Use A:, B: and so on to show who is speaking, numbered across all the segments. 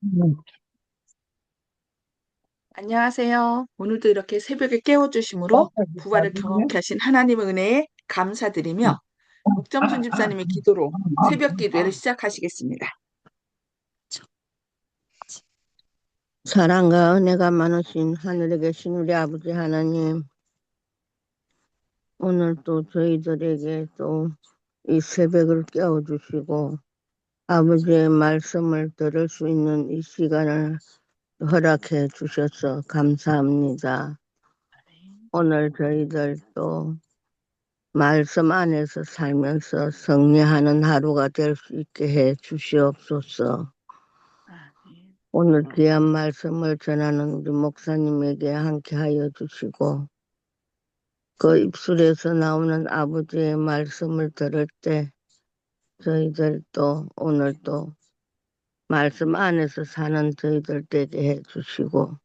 A: 음,
B: 안녕하세요. 오늘도 이렇게 새벽에 깨워주심으로 부활을 경험케 하신 하나님의 은혜에 감사드리며 목점순 집사님의 기도로 새벽 기도회를 시작하시겠습니다.
A: 사랑과 은혜가 많으신 하늘에 계신 우리 아버지 하나님, 오늘 또 저희들에게 또 이 새벽을 깨워주시고 아버지의 말씀을 들을 수 있는 이 시간을 허락해 주셔서 감사합니다. 오늘 저희들 또 말씀 안에서 살면서 승리하는 하루가 될 수 있게 해 주시옵소서.
B: 아멘.
A: 오늘 귀한 말씀을 전하는 우리 목사님에게 함께하여 주시고 그 입술에서 나오는 아버지의 말씀을 들을 때 저희들도 오늘 또 말씀 안에서 사는 저희들 되게 해주시고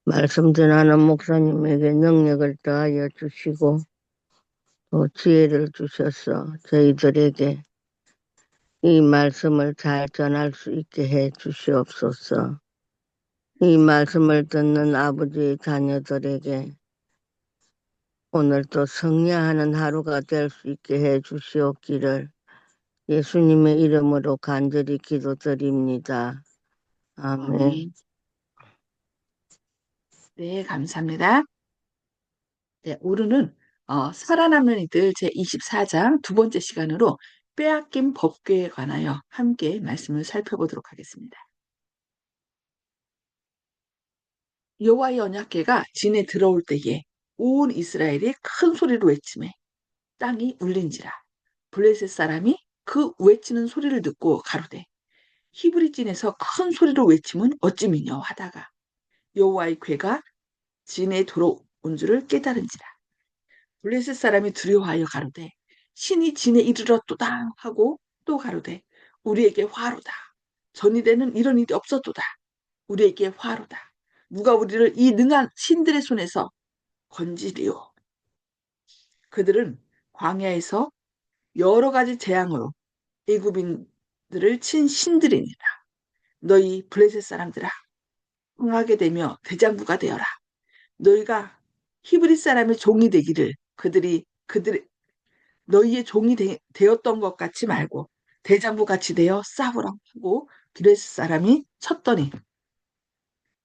A: 말씀 전하는 목사님에게 능력을 더하여 주시고 또 지혜를 주셔서 저희들에게 이 말씀을 잘 전할 수 있게 해 주시옵소서. 이 말씀을 듣는 아버지의 자녀들에게 오늘도 승리하는 하루가 될 수 있게 해 주시옵기를 예수님의 이름으로 간절히 기도드립니다. 아멘.
B: 네, 감사합니다. 네, 오늘은 살아남는 이들 제24장 두 번째 시간으로 빼앗긴 법궤에 관하여 함께 말씀을 살펴보도록 하겠습니다. 여호와의 언약궤가 진에 들어올 때에 온 이스라엘이 큰 소리로 외치매 땅이 울린지라. 블레셋 사람이 그 외치는 소리를 듣고 가로되 히브리 찐에서 큰 소리로 외침은 어찌미뇨 하다가 여호와의 궤가 진에 들어온 줄을 깨달은지라. 블레셋 사람이 두려워하여 가로되 신이 진에 이르렀도다 하고 또 가로되 우리에게 화로다. 전이되는 이런 일이 없었도다. 우리에게 화로다. 누가 우리를 이 능한 신들의 손에서 건지리요. 그들은 광야에서 여러 가지 재앙으로 애굽인들을 친 신들이니라. 너희 블레셋 사람들아 흥하게 되며 대장부가 되어라. 너희가 히브리 사람의 종이 되기를 그들이 너희의 종이 되었던 것 같이 말고 대장부 같이 되어 싸우라 하고 블레셋 사람이 쳤더니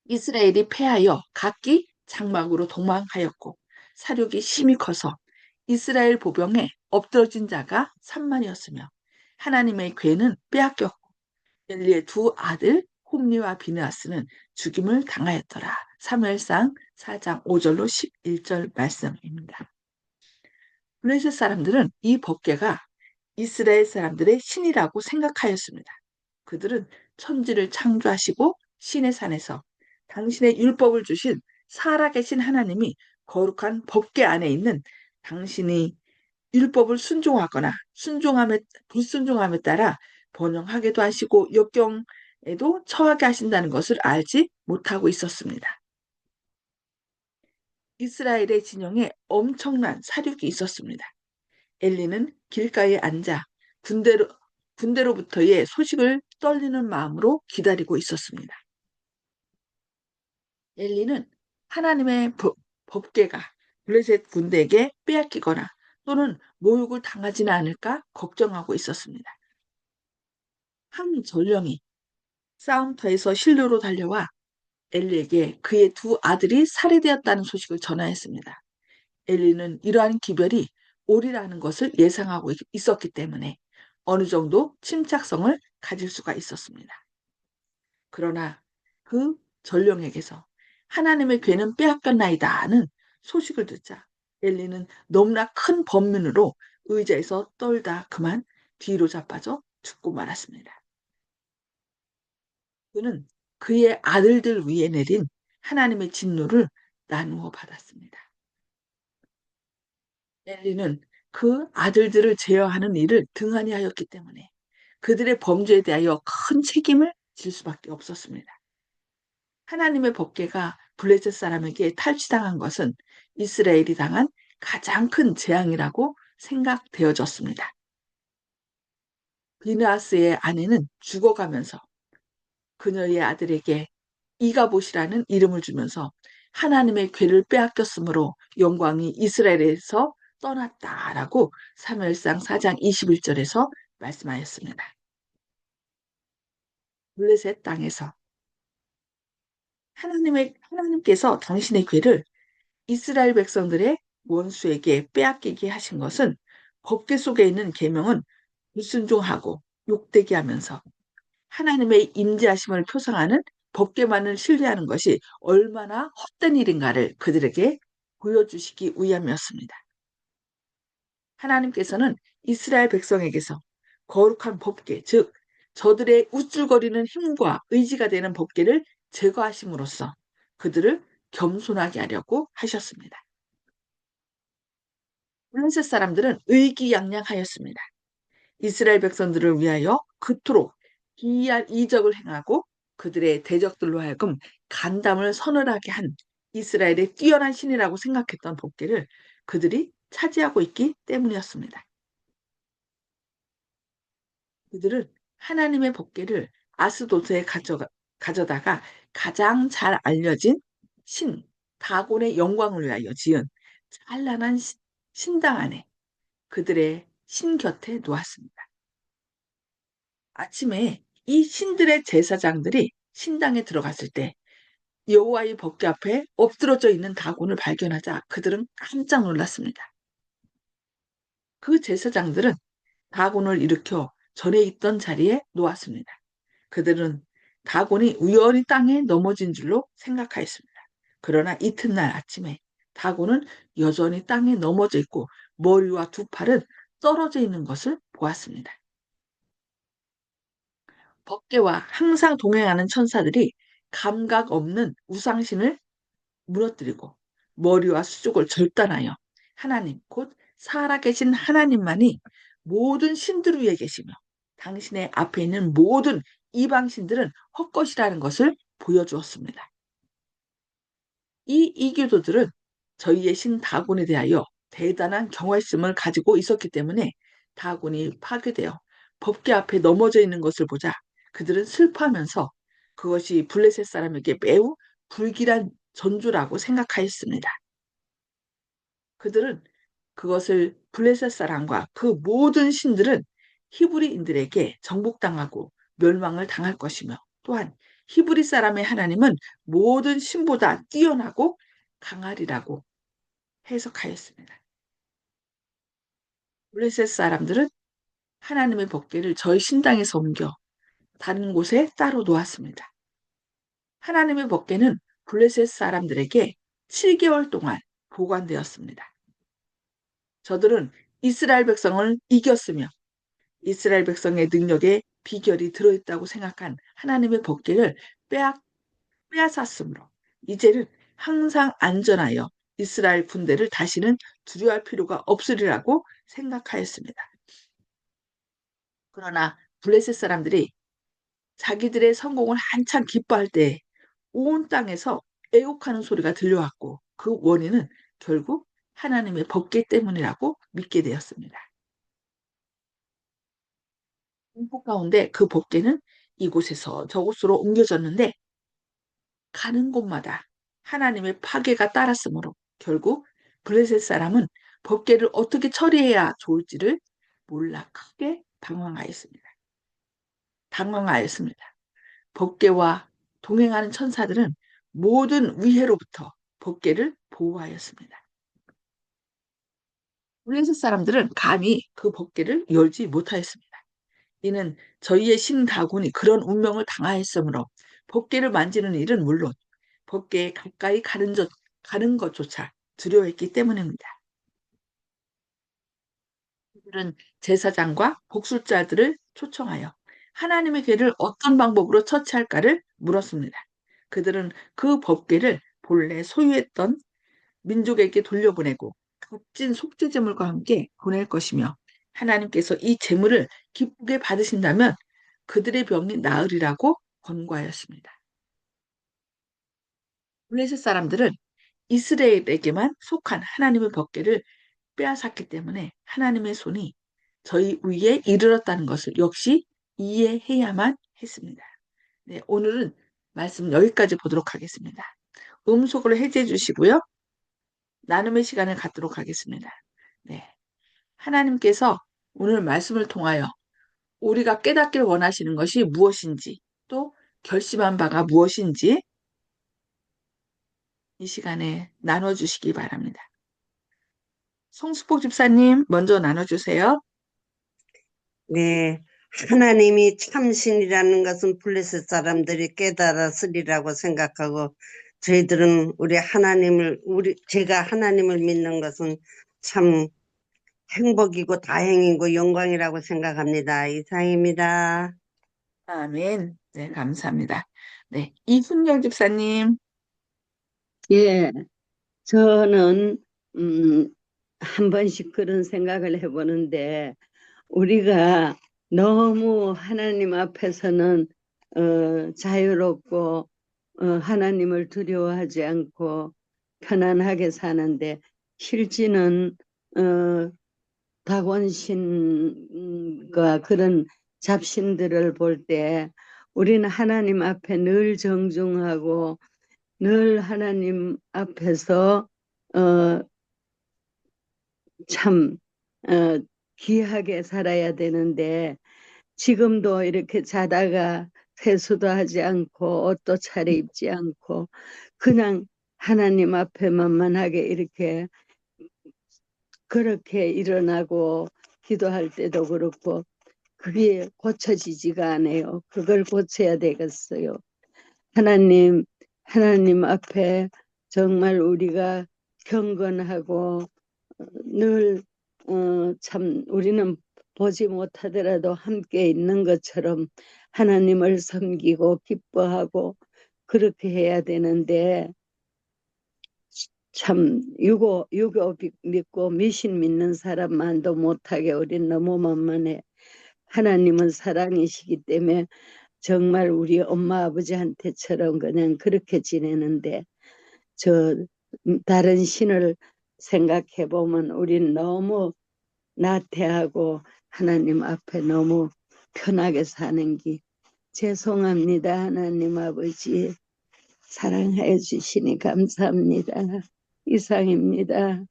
B: 이스라엘이 패하여 각기 장막으로 도망하였고 사륙이 심히 커서 이스라엘 보병에 엎드러진 자가 3만이었으며 하나님의 궤는 빼앗겼고 엘리의 두 아들 홈리와 비느하스는 죽임을 당하였더라. 사무엘상 4장 5절로 11절 말씀입니다. 블레셋 사람들은 이 법궤가 이스라엘 사람들의 신이라고 생각하였습니다. 그들은 천지를 창조하시고 신의 산에서 당신의 율법을 주신 살아계신 하나님이 거룩한 법궤 안에 있는 당신이 율법을 순종하거나 불순종함에 따라 번영하게도 하시고 역경에도 처하게 하신다는 것을 알지 못하고 있었습니다. 이스라엘의 진영에 엄청난 사륙이 있었습니다. 엘리는 길가에 앉아 군대로, 군대로부터의 소식을 떨리는 마음으로 기다리고 있었습니다. 엘리는 하나님의 법궤가 블레셋 군대에게 빼앗기거나 또는 모욕을 당하지는 않을까 걱정하고 있었습니다. 한 전령이 싸움터에서 실로로 달려와 엘리에게 그의 두 아들이 살해되었다는 소식을 전하였습니다. 엘리는 이러한 기별이 오리라는 것을 예상하고 있었기 때문에 어느 정도 침착성을 가질 수가 있었습니다. 그러나 그 전령에게서 하나님의 괴는 빼앗겼나이다는 소식을 듣자 엘리는 너무나 큰 번민으로 의자에서 떨다 그만 뒤로 자빠져 죽고 말았습니다. 그는 그의 아들들 위에 내린 하나님의 진노를 나누어 받았습니다. 엘리는 그 아들들을 제어하는 일을 등한히 하였기 때문에 그들의 범죄에 대하여 큰 책임을 질 수밖에 없었습니다. 하나님의 법궤가 블레셋 사람에게 탈취당한 것은 이스라엘이 당한 가장 큰 재앙이라고 생각되어졌습니다. 비느하스의 아내는 죽어가면서 그녀의 아들에게 이가봇이라는 이름을 주면서 하나님의 괴를 빼앗겼으므로 영광이 이스라엘에서 떠났다라고 사무엘상 4장 21절에서 말씀하였습니다. 블레셋 땅에서 하나님께서 당신의 괴를 이스라엘 백성들의 원수에게 빼앗기게 하신 것은 법계 속에 있는 계명은 불순종하고 욕되게 하면서 하나님의 인자하심을 표상하는 법계만을 신뢰하는 것이 얼마나 헛된 일인가를 그들에게 보여주시기 위함이었습니다. 하나님께서는 이스라엘 백성에게서 거룩한 법계, 즉 저들의 우쭐거리는 힘과 의지가 되는 법계를 제거하심으로써 그들을 겸손하게 하려고 하셨습니다. 블레셋 사람들은 의기양양하였습니다. 이스라엘 백성들을 위하여 그토록 기이한 이적을 행하고 그들의 대적들로 하여금 간담을 서늘하게 한 이스라엘의 뛰어난 신이라고 생각했던 법궤를 그들이 차지하고 있기 때문이었습니다. 그들은 하나님의 법궤를 아스도트에 가져다가 가장 잘 알려진 신, 다곤의 영광을 위하여 지은 찬란한 신당 안에 그들의 신 곁에 놓았습니다. 아침에 이 신들의 제사장들이 신당에 들어갔을 때 여호와의 법궤 앞에 엎드러져 있는 다곤을 발견하자 그들은 깜짝 놀랐습니다. 그 제사장들은 다곤을 일으켜 전에 있던 자리에 놓았습니다. 그들은 다곤이 우연히 땅에 넘어진 줄로 생각하였습니다. 그러나 이튿날 아침에 다곤은 여전히 땅에 넘어져 있고 머리와 두 팔은 떨어져 있는 것을 보았습니다. 법궤와 항상 동행하는 천사들이 감각 없는 우상신을 무너뜨리고 머리와 수족을 절단하여 하나님, 곧 살아계신 하나님만이 모든 신들 위에 계시며 당신의 앞에 있는 모든 이방신들은 헛것이라는 것을 보여주었습니다. 이 이교도들은 저희의 신 다곤에 대하여 대단한 경외심을 가지고 있었기 때문에 다곤이 파괴되어 법궤 앞에 넘어져 있는 것을 보자 그들은 슬퍼하면서 그것이 블레셋 사람에게 매우 불길한 전주라고 생각하였습니다. 그들은 그것을 블레셋 사람과 그 모든 신들은 히브리인들에게 정복당하고 멸망을 당할 것이며 또한 히브리 사람의 하나님은 모든 신보다 뛰어나고 강하리라고 해석하였습니다. 블레셋 사람들은 하나님의 법궤를 저희 신당에서 옮겨 다른 곳에 따로 놓았습니다. 하나님의 법궤는 블레셋 사람들에게 7개월 동안 보관되었습니다. 저들은 이스라엘 백성을 이겼으며 이스라엘 백성의 능력에 비결이 들어있다고 생각한 하나님의 법궤를 빼앗았으므로 이제는 항상 안전하여 이스라엘 군대를 다시는 두려워할 필요가 없으리라고 생각하였습니다. 그러나 블레셋 사람들이 자기들의 성공을 한참 기뻐할 때 온 땅에서 애곡하는 소리가 들려왔고 그 원인은 결국 하나님의 법궤 때문이라고 믿게 되었습니다. 공포 가운데 그 법궤는 이곳에서 저곳으로 옮겨졌는데 가는 곳마다 하나님의 파괴가 따랐으므로 결국 블레셋 사람은 법궤를 어떻게 처리해야 좋을지를 몰라 크게 당황하였습니다. 법궤와 동행하는 천사들은 모든 위해로부터 법궤를 보호하였습니다. 블레셋 사람들은 감히 그 법궤를 열지 못하였습니다. 이는 저희의 신 다곤이 그런 운명을 당하였으므로 법궤를 만지는 일은 물론 법궤에 가까이 가는 것조차 두려워했기 때문입니다. 그들은 제사장과 복술자들을 초청하여 하나님의 궤를 어떤 방법으로 처치할까를 물었습니다. 그들은 그 법궤를 본래 소유했던 민족에게 돌려보내고 값진 속죄제물과 함께 보낼 것이며 하나님께서 이 제물을 기쁘게 받으신다면 그들의 병이 나으리라고 권고하였습니다. 블레셋 사람들은 이스라엘에게만 속한 하나님의 법궤를 빼앗았기 때문에 하나님의 손이 저희 위에 이르렀다는 것을 역시 이해해야만 했습니다. 네, 오늘은 말씀 여기까지 보도록 하겠습니다. 음속으로 해제해 주시고요. 나눔의 시간을 갖도록 하겠습니다. 네. 하나님께서 오늘 말씀을 통하여 우리가 깨닫길 원하시는 것이 무엇인지, 또 결심한 바가 무엇인지 이 시간에 나눠주시기 바랍니다. 송수복 집사님, 먼저 나눠주세요.
C: 네, 하나님이 참신이라는 것은 블레셋 사람들이 깨달았으리라고 생각하고 저희들은 제가 하나님을 믿는 것은 참 행복이고 다행이고 영광이라고 생각합니다. 이상입니다.
B: 아멘. 네, 감사합니다. 네, 이순경 집사님.
D: 예, 저는, 한 번씩 그런 생각을 해보는데, 우리가 너무 하나님 앞에서는, 자유롭고, 하나님을 두려워하지 않고 편안하게 사는데, 실제는, 박원신과 그런 잡신들을 볼 때, 우리는 하나님 앞에 늘 정중하고, 늘 하나님 앞에서 참 귀하게 살아야 되는데 지금도 이렇게 자다가 세수도 하지 않고 옷도 차려입지 않고 그냥 하나님 앞에 만만하게 이렇게 그렇게 일어나고 기도할 때도 그렇고 그게 고쳐지지가 않아요. 그걸 고쳐야 되겠어요. 하나님 앞에 정말 우리가 경건하고 늘, 참, 우리는 보지 못하더라도 함께 있는 것처럼 하나님을 섬기고 기뻐하고 그렇게 해야 되는데, 참, 유교 믿고 미신 믿는 사람만도 못하게 우린 너무 만만해. 하나님은 사랑이시기 때문에 정말 우리 엄마 아버지한테처럼 그냥 그렇게 지내는데 저 다른 신을 생각해 보면 우린 너무 나태하고 하나님 앞에 너무 편하게 사는 게 죄송합니다. 하나님 아버지 사랑해 주시니 감사합니다. 이상입니다.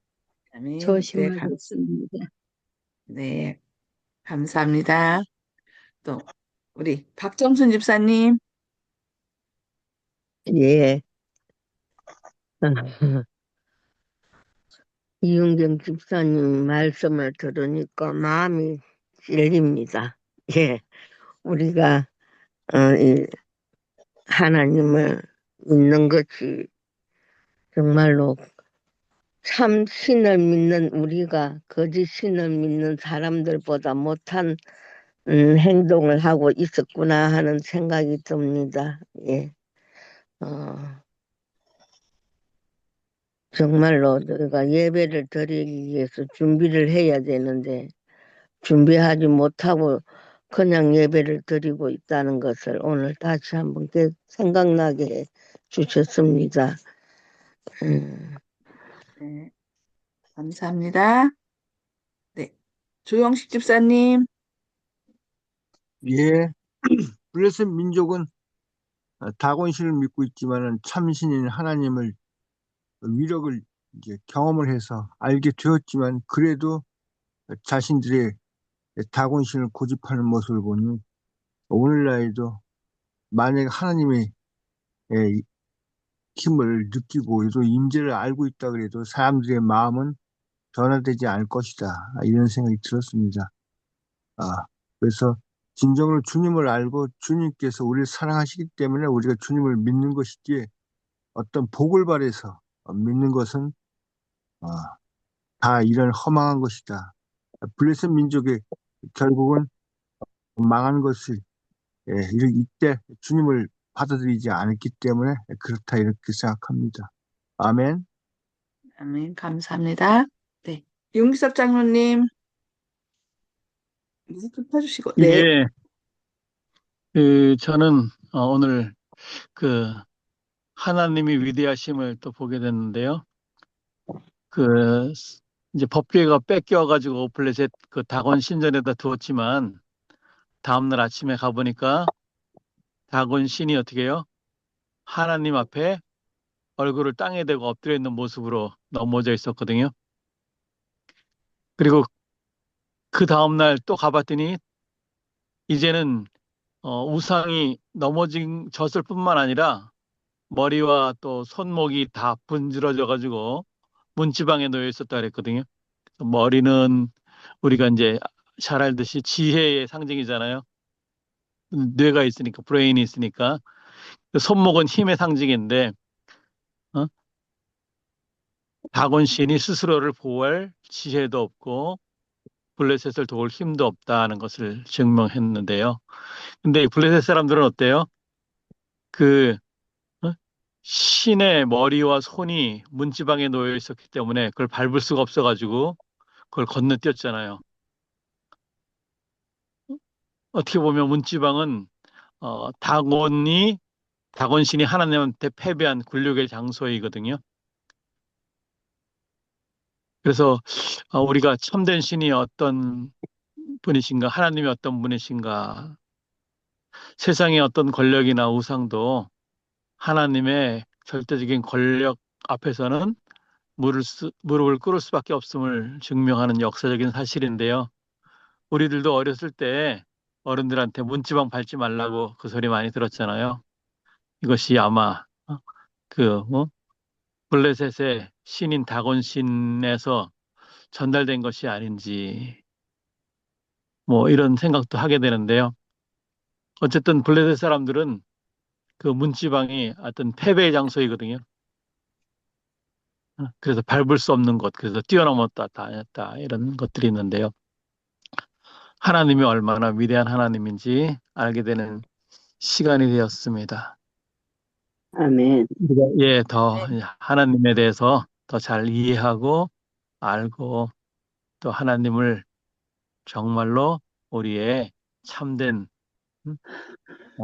B: 아멘.
D: 조심하겠습니다.
B: 네, 감사합니다. 또 우리 박정순 집사님.
A: 예. 이윤경 집사님 말씀을 들으니까 마음이 찔립니다. 예. 우리가, 이 하나님을 믿는 것이 정말로 참 신을 믿는 우리가 거짓 신을 믿는 사람들보다 못한 행동을 하고 있었구나 하는 생각이 듭니다. 예. 정말로 우리가 예배를 드리기 위해서 준비를 해야 되는데 준비하지 못하고 그냥 예배를 드리고 있다는 것을 오늘 다시 한번 생각나게 해 주셨습니다.
B: 네, 감사합니다. 네, 조영식 집사님.
E: 예, 블레셋 민족은 다곤신을 믿고 있지만은 참신인 하나님을 위력을 이제 경험을 해서 알게 되었지만 그래도 자신들의 다곤신을 고집하는 모습을 보니 오늘날에도 만약 하나님의 예, 힘을 느끼고 또 임재를 알고 있다 그래도 사람들의 마음은 변화되지 않을 것이다. 이런 생각이 들었습니다. 그래서 진정으로 주님을 알고 주님께서 우리를 사랑하시기 때문에 우리가 주님을 믿는 것이지 어떤 복을 바래서 믿는 것은 어, 다 이런 허망한 것이다. 블레셋 민족의 결국은 망한 것이 이때 주님을 받아들이지 않았기 때문에 그렇다 이렇게 생각합니다. 아멘.
B: 아멘. 감사합니다. 네, 윤기섭 장로님. 좀 펴주시고. 네.
F: 예, 저는 오늘 그 하나님의 위대하심을 또 보게 됐는데요. 그 이제 법궤가 뺏겨가지고 블레셋 그 다곤 신전에다 두었지만 다음날 아침에 가보니까 다곤 신이 어떻게 해요? 하나님 앞에 얼굴을 땅에 대고 엎드려 있는 모습으로 넘어져 있었거든요. 그리고 그 다음날 또 가봤더니 이제는 우상이 넘어진 졌을 뿐만 아니라 머리와 또 손목이 다 분질러져 가지고 문지방에 놓여 있었다 그랬거든요. 머리는 우리가 이제 잘 알듯이 지혜의 상징이잖아요. 뇌가 있으니까, 브레인이 있으니까. 손목은 힘의 상징인데, 어? 다곤 신이 스스로를 보호할 지혜도 없고, 블레셋을 도울 힘도 없다는 것을 증명했는데요. 근데 이 블레셋 사람들은 어때요? 그, 어? 신의 머리와 손이 문지방에 놓여 있었기 때문에 그걸 밟을 수가 없어가지고, 그걸 건너뛰었잖아요. 어떻게 보면 문지방은 다곤신이 하나님한테 패배한 굴욕의 장소이거든요. 그래서 우리가 참된 신이 어떤 분이신가, 하나님이 어떤 분이신가, 세상의 어떤 권력이나 우상도 하나님의 절대적인 권력 앞에서는 무릎을 꿇을 수밖에 없음을 증명하는 역사적인 사실인데요. 우리들도 어렸을 때 어른들한테 문지방 밟지 말라고 그 소리 많이 들었잖아요. 이것이 아마 그 블레셋의 신인 다곤 신에서 전달된 것이 아닌지 뭐 이런 생각도 하게 되는데요. 어쨌든 블레셋 사람들은 그 문지방이 어떤 패배의 장소이거든요. 그래서 밟을 수 없는 것, 그래서 뛰어넘었다, 다녔다 이런 것들이 있는데요. 하나님이 얼마나 위대한 하나님인지 알게 되는 시간이 되었습니다.
D: 아멘.
F: 예, 더
B: 네.
F: 하나님에 대해서 더 잘 이해하고 알고 또 하나님을 정말로 우리의 참된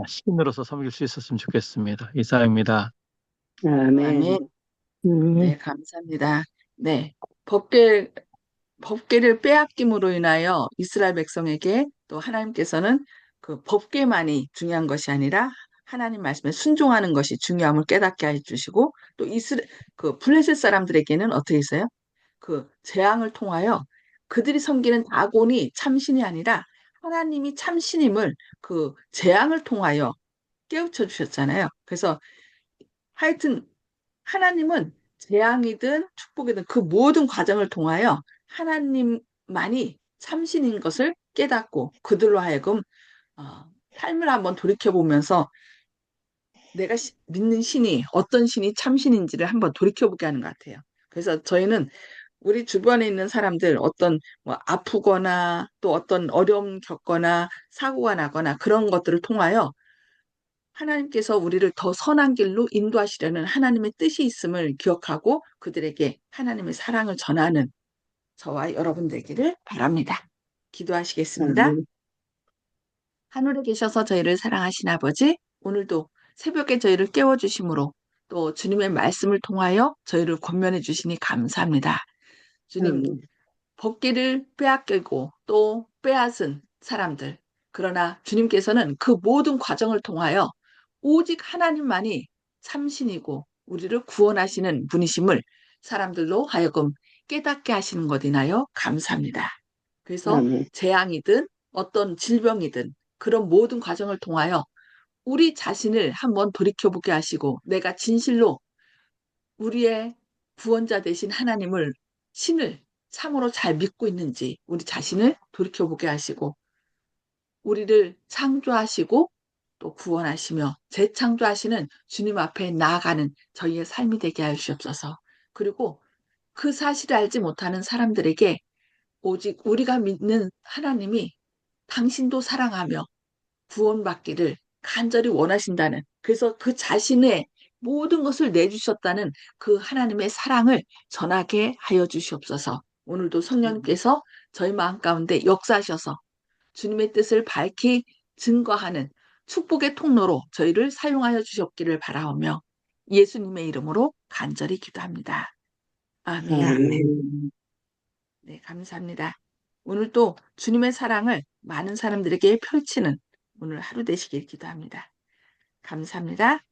F: 신으로서 섬길 수 있었으면 좋겠습니다. 이상입니다.
B: 아멘.
D: 아멘.
B: 네, 감사합니다. 네. 법계, 법계를 빼앗김으로 인하여 이스라엘 백성에게 또 하나님께서는 그 법계만이 중요한 것이 아니라 하나님 말씀에 순종하는 것이 중요함을 깨닫게 해주시고 또 그 블레셋 사람들에게는 어떻게 했어요? 그 재앙을 통하여 그들이 섬기는 다곤이 참신이 아니라 하나님이 참신임을 그 재앙을 통하여 깨우쳐 주셨잖아요. 그래서 하여튼 하나님은 재앙이든 축복이든 그 모든 과정을 통하여 하나님만이 참신인 것을 깨닫고 그들로 하여금 삶을 한번 돌이켜보면서 내가 믿는 신이 어떤 신이 참신인지를 한번 돌이켜보게 하는 것 같아요. 그래서 저희는 우리 주변에 있는 사람들 어떤 뭐 아프거나 또 어떤 어려움 겪거나 사고가 나거나 그런 것들을 통하여 하나님께서 우리를 더 선한 길로 인도하시려는 하나님의 뜻이 있음을 기억하고 그들에게 하나님의 사랑을 전하는 저와 여러분 되기를 바랍니다. 기도하시겠습니다.
D: 아멘.
B: 하늘에 계셔서 저희를 사랑하신 아버지, 오늘도 새벽에 저희를 깨워주심으로 또 주님의 말씀을 통하여 저희를 권면해 주시니 감사합니다. 주님,
D: 아멘.
B: 법궤를 빼앗기고 또 빼앗은 사람들. 그러나 주님께서는 그 모든 과정을 통하여 오직 하나님만이 참신이고 우리를 구원하시는 분이심을 사람들로 하여금 깨닫게 하시는 것 인하여 감사합니다. 그래서
D: 아멘.
B: 재앙이든 어떤 질병이든 그런 모든 과정을 통하여 우리 자신을 한번 돌이켜보게 하시고 내가 진실로 우리의 구원자 되신 하나님을 신을 참으로 잘 믿고 있는지 우리 자신을 돌이켜보게 하시고 우리를 창조하시고 또 구원하시며 재창조하시는 주님 앞에 나아가는 저희의 삶이 되게 하여 주옵소서. 그리고 그 사실을 알지 못하는 사람들에게 오직 우리가 믿는 하나님이 당신도 사랑하며 구원받기를 간절히 원하신다는 그래서 그 자신의 모든 것을 내주셨다는 그 하나님의 사랑을 전하게 하여 주시옵소서. 오늘도 성령님께서 저희 마음 가운데 역사하셔서 주님의 뜻을 밝히 증거하는 축복의 통로로 저희를 사용하여 주셨기를 바라오며 예수님의 이름으로 간절히 기도합니다. 아멘.
C: 아멘.
D: 아멘.
B: 네, 감사합니다. 오늘도 주님의 사랑을 많은 사람들에게 펼치는 오늘 하루 되시길 기도합니다. 감사합니다.